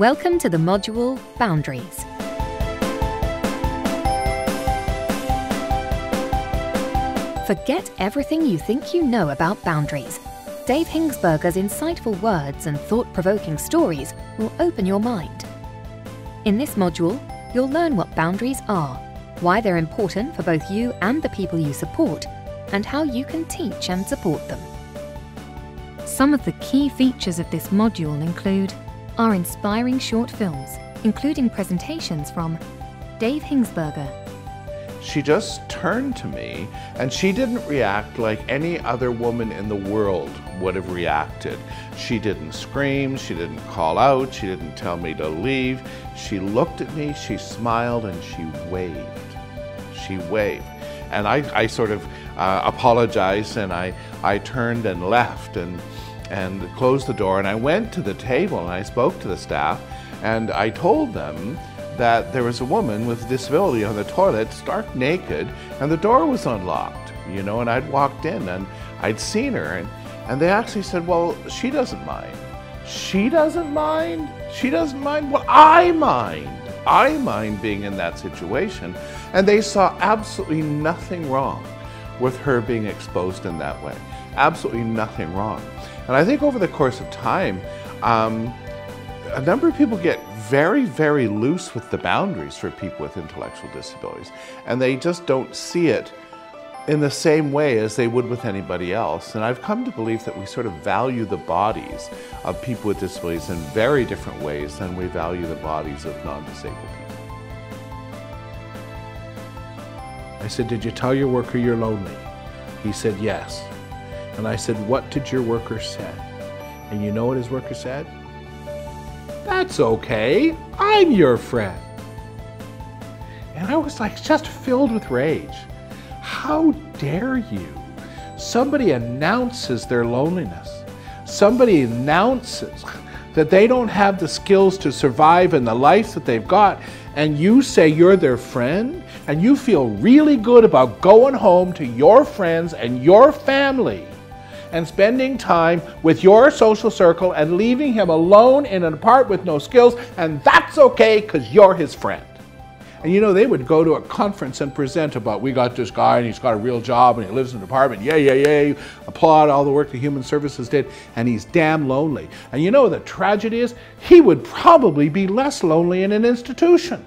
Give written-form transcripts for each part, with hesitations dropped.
Welcome to the module Boundaries. Forget everything you think you know about boundaries. Dave Hingsburger's insightful words and thought-provoking stories will open your mind. In this module, you'll learn what boundaries are, why they're important for both you and the people you support, and how you can teach and support them. Some of the key features of this module include our inspiring short films, including presentations from Dave Hingsburger. She just turned to me and she didn't react like any other woman in the world would have reacted. She didn't scream, she didn't call out, she didn't tell me to leave. She looked at me, she smiled, and she waved. She waved. And I sort of apologized, and I turned and left and closed the door, and I went to the table and I spoke to the staff, and I told them that there was a woman with a disability on the toilet, stark naked, and the door was unlocked, you know, and I'd walked in and I'd seen her, and they actually said, well, she doesn't mind. She doesn't mind? She doesn't mind? Well, I mind. I mind being in that situation. And they saw absolutely nothing wrong with her being exposed in that way. Absolutely nothing wrong. And I think over the course of time, a number of people get very, very loose with the boundaries for people with intellectual disabilities. And they just don't see it in the same way as they would with anybody else. And I've come to believe that we sort of value the bodies of people with disabilities in very different ways than we value the bodies of non-disabled people. I said, did you tell your worker you're lonely? He said, yes. And I said, what did your worker say? And you know what his worker said? That's okay, I'm your friend. And I was like just filled with rage. How dare you? Somebody announces their loneliness. Somebody announces that they don't have the skills to survive in the life that they've got, and you say you're their friend, and you feel really good about going home to your friends and your family and spending time with your social circle and leaving him alone in an apartment with no skills, and that's okay because you're his friend. And you know, they would go to a conference and present about, we got this guy and he's got a real job and he lives in an apartment, yay, applaud all the work the Human Services did, and he's damn lonely. And you know the tragedy is, he would probably be less lonely in an institution.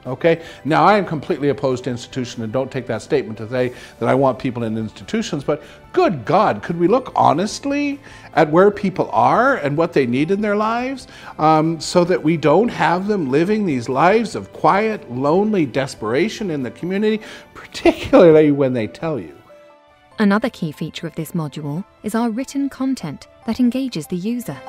Okay? Now, I am completely opposed to institutions, and don't take that statement to say that I want people in institutions, but good God, could we look honestly at where people are and what they need in their lives so that we don't have them living these lives of quiet, lonely desperation in the community, particularly when they tell you. Another key feature of this module is our written content that engages the user.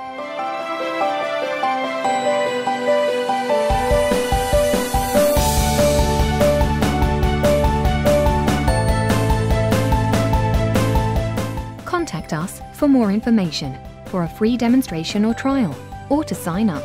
Contact us for more information, for a free demonstration or trial, or to sign up.